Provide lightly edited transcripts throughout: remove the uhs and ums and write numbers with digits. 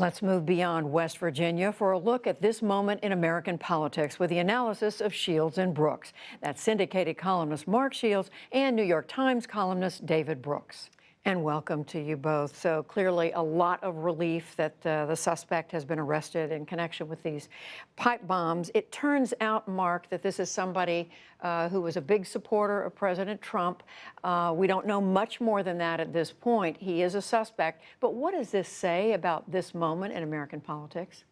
Let's move beyond West Virginia for a look at this moment in American politics with the analysis of Shields and Brooks. That's syndicated columnist Mark Shields and New York Times columnist David Brooks. And welcome to you both. So clearly a lot of relief that the suspect has been arrested in connection with these pipe bombs. It turns out, Mark, that this is somebody who was a big supporter of President Trump. We don't know much more than that at this point. He is a suspect. But what does this say about this moment in American politics?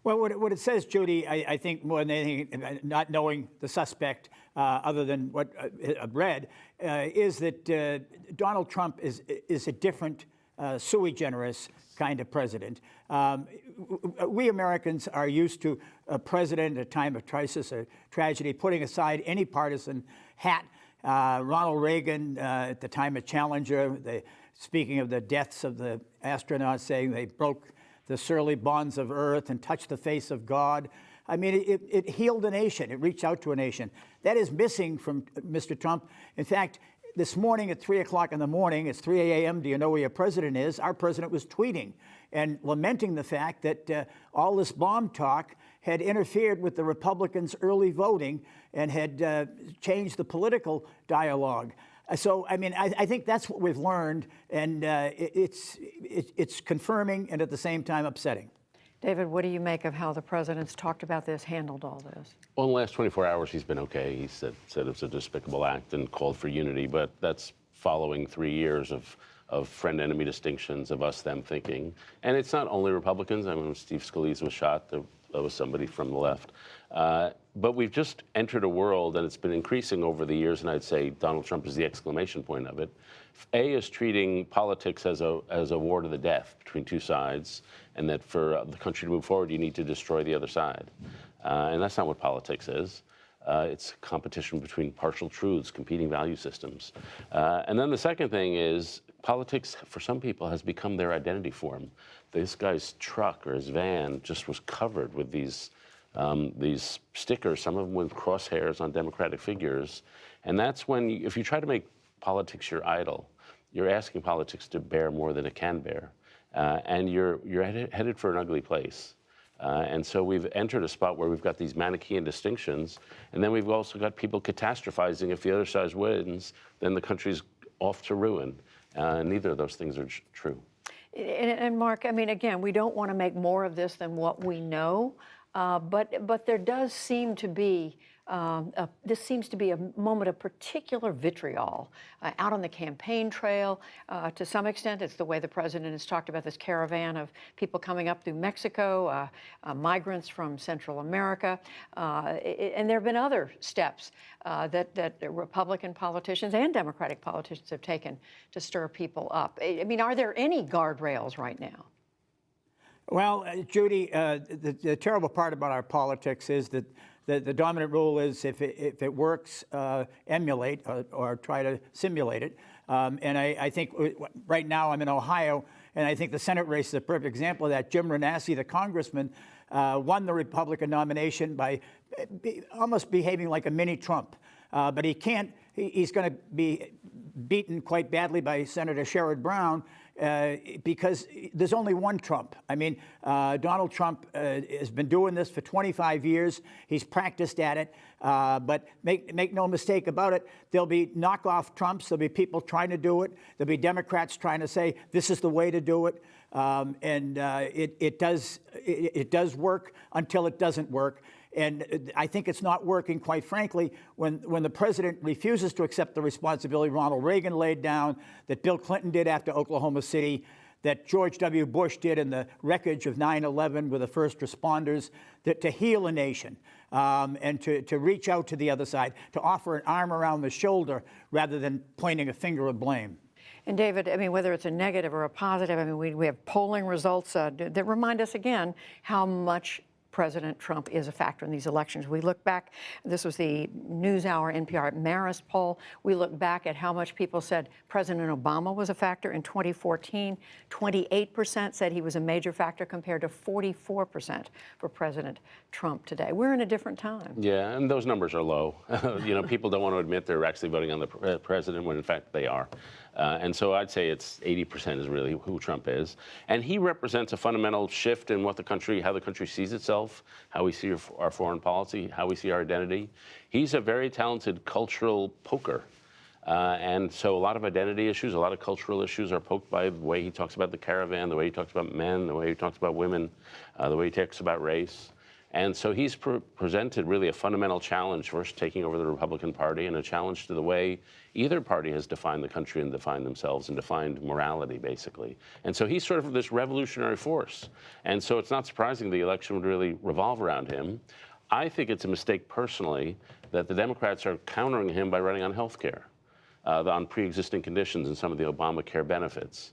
Well, what it says, Judy, I think more than anything, not knowing the suspect, other than what I've read, is that Donald Trump is a different sui generis kind of president. We Americans are used to a president at a time of crisis or tragedy putting aside any partisan hat. Ronald Reagan, at the time of Challenger, speaking of the deaths of the astronauts, saying they broke the surly bonds of earth and touched the face of God. I mean, it healed a nation. It reached out to a nation. That is missing from Mr. Trump. In fact, this morning at 3 o'clock in the morning, it's 3 a.m., do you know where your president is? Our president was tweeting and lamenting the fact that all this bomb talk had interfered with the Republicans' early voting and had changed the political dialogue. So, I mean, I think that's what we've learned, and it's confirming and at the same time upsetting. David, what do you make of how the president's talked about this, handled all this? Well, in the last 24 hours, he's been okay. He said it's a despicable act and called for unity, but that's following 3 years of friend-enemy distinctions, of us-them thinking. And it's not only Republicans. I mean, when Steve Scalise was shot, there was somebody from the left. But we've just entered a world, and it's been increasing over the years, and I'd say Donald Trump is the exclamation point of it. A is treating politics as a war to the death between two sides, and that for the country to move forward, you need to destroy the other side. And that's not what politics is. It's competition between partial truths, competing value systems. And then the second thing is politics, for some people, has become their identity form. This guy's truck or his van just was covered with these stickers, some of them with crosshairs on Democratic figures. And that's when, if you try to make politics your idol, you're asking politics to bear more than it can bear. And you're headed for an ugly place. And so we've entered a spot where we've got these Manichaean distinctions, and then we've also got people catastrophizing. If the other side wins, then the country's off to ruin. Neither of those things are true. And Mark, I mean, again, we don't want to make more of this than what we know, but there does seem to be this seems to be a moment of particular vitriol out on the campaign trail. To some extent, it's the way the president has talked about this caravan of people coming up through Mexico, migrants from Central America. And there have been other steps that Republican politicians and Democratic politicians have taken to stir people up. I mean, are there any guardrails right now? Well, Judy, the terrible part about our politics is that the dominant rule is if it works, emulate or try to simulate it. And I think right now I'm in Ohio, and I think the Senate race is a perfect example of that. Jim Renacci, the congressman, won the Republican nomination by almost behaving like a mini Trump. But he can't. He's going to be beaten quite badly by Senator Sherrod Brown because there's only one Trump. I mean, Donald Trump has been doing this for 25 years. He's practiced at it. But make no mistake about it, there'll be knockoff Trumps. There'll be people trying to do it. There'll be Democrats trying to say this is the way to do it. It does work until it doesn't work. And I think it's not working, quite frankly, when the president refuses to accept the responsibility Ronald Reagan laid down, that Bill Clinton did after Oklahoma City, that George W. Bush did in the wreckage of 9/11 with the first responders, to heal a nation and to reach out to the other side, to offer an arm around the shoulder rather than pointing a finger of blame. And David, I mean, whether it's a negative or a positive, I mean, we have polling results that remind us again how much President Trump is a factor in these elections. We look back, this was the NewsHour NPR Marist poll. We look back at how much people said President Obama was a factor in 2014. 28% said he was a major factor compared to 44% for President Trump today. We're in a different time. Yeah, and those numbers are low. People don't want to admit they're actually voting on the president when in fact they are. And so I'd say it's 80% is really who Trump is. And he represents a fundamental shift in how the country sees itself, how we see our foreign policy, how we see our identity. He's a very talented cultural poker. And so a lot of identity issues, a lot of cultural issues are poked by the way he talks about the caravan, the way he talks about men, the way he talks about women, the way he talks about race. And so he's presented really a fundamental challenge for us taking over the Republican Party, and a challenge to the way either party has defined the country and defined themselves and defined morality, basically. And so he's sort of this revolutionary force. And so it's not surprising the election would really revolve around him. I think it's a mistake personally that the Democrats are countering him by running on health care, on pre-existing conditions and some of the Obamacare benefits.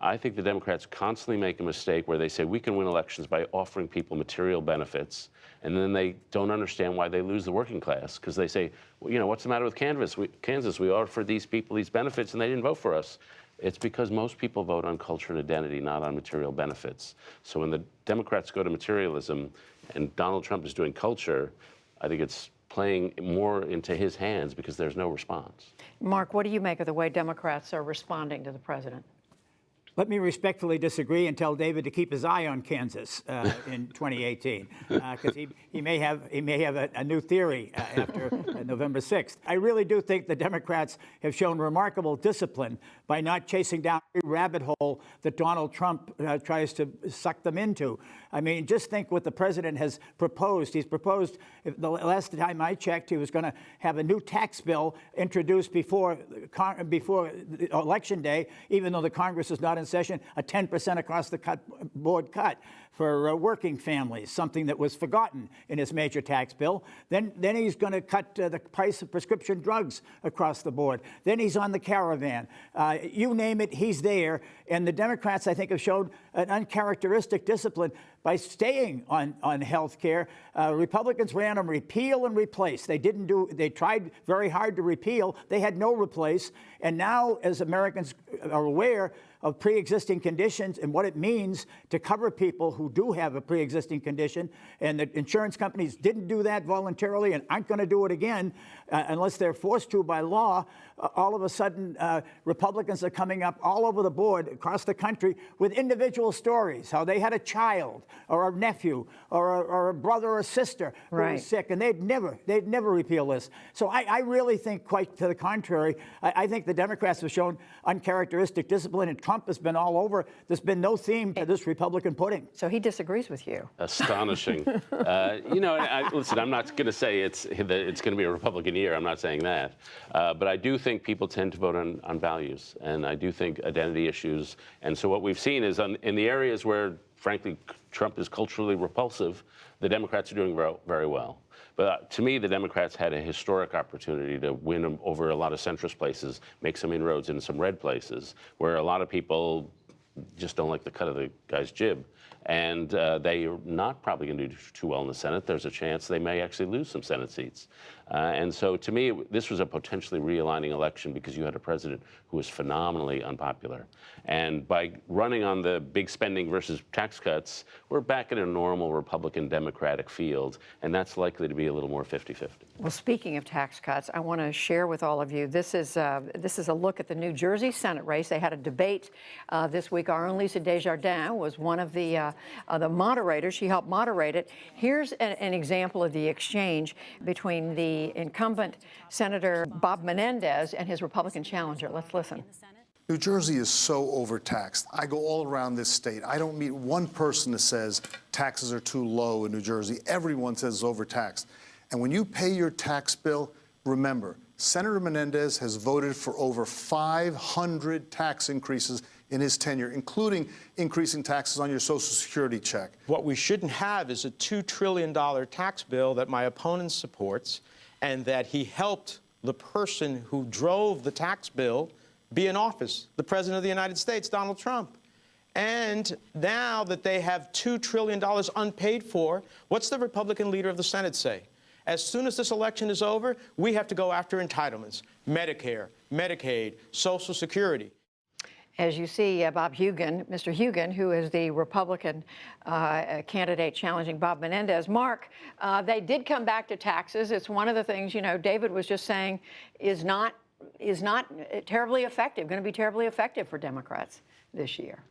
I think the Democrats constantly make a mistake where they say we can win elections by offering people material benefits, and then they don't understand why they lose the working class, because they say, well, what's the matter with Kansas? We offered these people these benefits and they didn't vote for us. It's because most people vote on culture and identity, not on material benefits. So when the Democrats go to materialism and Donald Trump is doing culture, I think it's playing more into his hands because there's no response. Mark, what do you make of the way Democrats are responding to the president? Let me respectfully disagree and tell David to keep his eye on Kansas in 2018, because he may have a new theory after November 6th. I really do think the Democrats have shown remarkable discipline by not chasing down every rabbit hole that Donald Trump tries to suck them into. I mean, just think what the president has proposed. He's proposed, the last time I checked, he was going to have a new tax bill introduced before Election Day, even though the Congress is not in session, a 10% across the board cut for working families, something that was forgotten in his major tax bill. Then he's going to cut the price of prescription drugs across the board. Then he's on the caravan. You name it, he's there. And the Democrats, I think, have shown an uncharacteristic discipline by staying on health care. Republicans ran on repeal and replace. They tried very hard to repeal. They had no replace. And now, as Americans are aware of pre-existing conditions and what it means to cover people who do have a pre-existing condition, and the insurance companies didn't do that voluntarily and aren't going to do it again unless they're forced to by law, all of a sudden Republicans are coming up all over the board across the country with individual stories, how they had a child or a nephew or a brother or a sister who was sick, and they'd never repeal this. So I really think, quite to the contrary, I think the Democrats have shown uncharacteristic discipline, and Trump has been all over. There's been no theme to this Republican pudding. So he disagrees with you. Astonishing. Listen, I'm not going to say it's going to be a Republican year. I'm not saying that. But I do think people tend to vote on values, and I do think identity issues. And so what we've seen is in the areas where, frankly, Trump is culturally repulsive, the Democrats are doing very well. But to me, the Democrats had a historic opportunity to win over a lot of centrist places, make some inroads in some red places, where a lot of people just don't like the cut of the guy's jib. And they are not probably going to do too well in the Senate. There's a chance they may actually lose some Senate seats. And so to me, this was a potentially realigning election because you had a president who was phenomenally unpopular. And by running on the big spending versus tax cuts, we're back in a normal Republican Democratic field, and that's likely to be a little more 50-50. Well, speaking of tax cuts, I want to share with all of you, this is a look at the New Jersey Senate race. They had a debate this week. Our own Lisa Desjardins was one of the moderators. She helped moderate it. Here's an example of the exchange between the incumbent Senator Bob Menendez and his Republican challenger. Let's listen. New Jersey is so overtaxed. I go all around this state. I don't meet one person that says taxes are too low in New Jersey. Everyone says it's overtaxed. And when you pay your tax bill, remember, Senator Menendez has voted for over 500 tax increases in his tenure, including increasing taxes on your Social Security check. What we shouldn't have is a $2 trillion tax bill that my opponent supports, and that he helped the person who drove the tax bill be in office, the President of the United States, Donald Trump. And now that they have $2 trillion unpaid for, what's the Republican leader of the Senate say? As soon as this election is over, we have to go after entitlements, Medicare, Medicaid, Social Security. As you see, Bob Hugin, Mr. Hugin, who is the Republican candidate challenging Bob Menendez. Mark, they did come back to taxes. It's one of the things, you know, David was just saying is not terribly effective, going to be terribly effective for Democrats this year.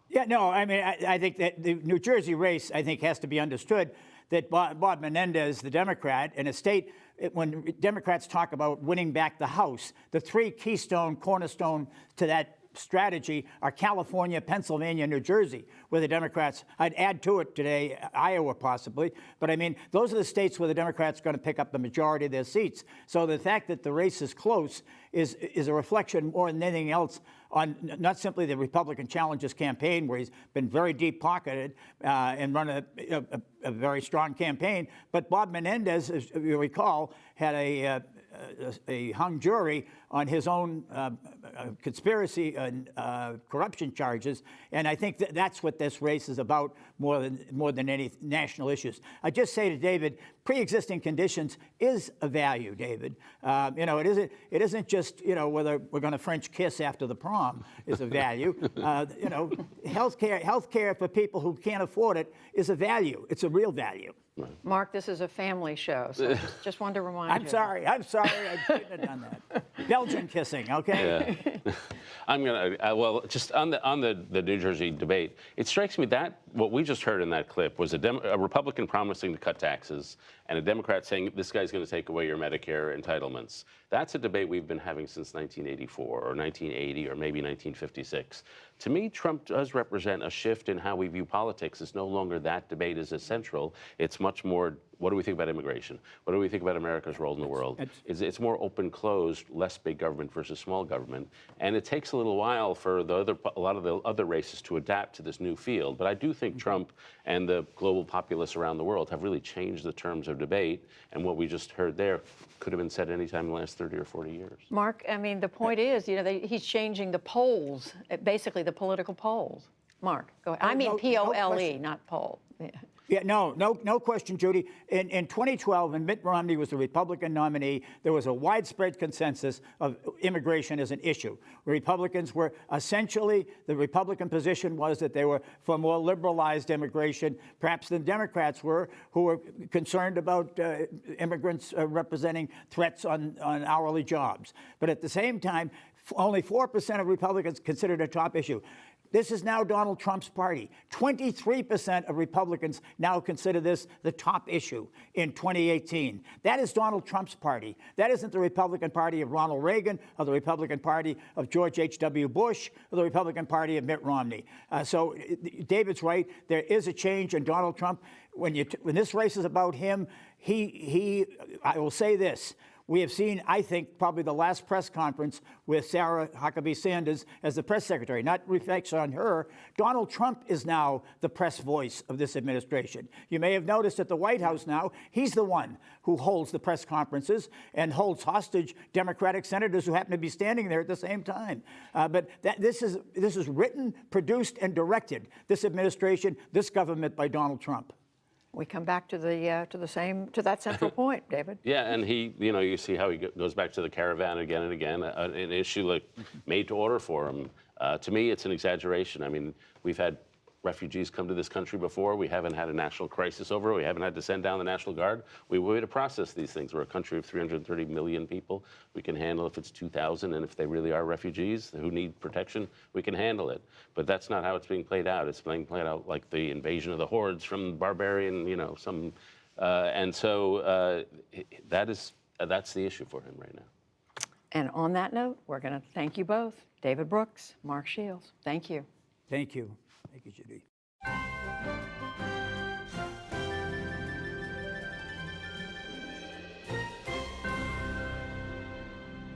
Yeah, no, I mean, I think that the New Jersey race, I think, has to be understood that Bob Menendez, the Democrat, in a state, when Democrats talk about winning back the House, the three cornerstone to that strategy are California, Pennsylvania, New Jersey, where the Democrats, I'd add to it today, Iowa possibly, but I mean, those are the states where the Democrats are going to pick up the majority of their seats. So the fact that the race is close is a reflection more than anything else on not simply the Republican Challenger's campaign, where he's been very deep-pocketed and run a very strong campaign, but Bob Menendez, as you recall, had a hung jury on his own conspiracy and corruption charges, and I think that's what this race is about more than any national issues. I just say to David, pre-existing conditions is a value, David. You know, it isn't just, you know, whether we're going to French kiss after the prom is a value. You know, healthcare for people who can't afford it is a value. It's a real value. Mark, this is a family show, so just wanted to remind you. I'm sorry. I shouldn't have done that. Belgian kissing, okay? Yeah. I'm going to, well, just on the New Jersey debate, it strikes me that what we just heard in that clip was a Republican promising to cut taxes and a Democrat saying this guy's going to take away your Medicare entitlements. That's a debate we've been having since 1984 or 1980 or maybe 1956. To me, Trump does represent a shift in how we view politics. It's no longer that debate is as central. It's much more, what do we think about immigration? What do we think about America's role in the world? It's more open-closed, less big government versus small government. And it takes a little while for a lot of the other races to adapt to this new field. But I do think Trump and the global populace around the world have really changed the terms of debate. And what we just heard there could have been said any time in the last 30 or 40 years. Mark, I mean, the point is, you know, he's changing the polls, basically the political polls. Mark, go ahead. I mean P-O-L-E, not poll. Yeah. Yeah, no question, Judy. In 2012, when Mitt Romney was the Republican nominee, there was a widespread consensus of immigration as an issue. Republicans were essentially, the Republican position was that they were for more liberalized immigration, perhaps than Democrats were, who were concerned about immigrants representing threats on hourly jobs. But at the same time, only 4% of Republicans considered it a top issue. This is now Donald Trump's party. 23% of Republicans now consider this the top issue in 2018. That is Donald Trump's party. That isn't the Republican Party of Ronald Reagan or the Republican Party of George H.W. Bush or the Republican Party of Mitt Romney. So David's right. There is a change in Donald Trump. When this race is about him, I will say this. We have seen, I think, probably the last press conference with Sarah Huckabee Sanders as the press secretary. Not reflects on her. Donald Trump is now the press voice of this administration. You may have noticed at the White House now, he's the one who holds the press conferences and holds hostage Democratic senators who happen to be standing there at the same time. But this is written, produced, and directed, this administration, this government, by Donald Trump. We come back to that central point, David. Yeah, and you see how he goes back to the caravan again and again, an issue like made to order for him. To me, it's an exaggeration. I mean, we've had refugees come to this country before. We haven't had a national crisis over it. We haven't had to send down the National Guard. We way to process these things. We're a country of 330 million people. We can handle if it's 2,000, and if they really are refugees who need protection, we can handle it. But that's not how it's being played out. It's being played out like the invasion of the hordes from barbarian, and so that's the issue for him right now. And on that note, we're going to thank you both, David Brooks, Mark Shields. Thank you. Thank you. Thank you, Judy.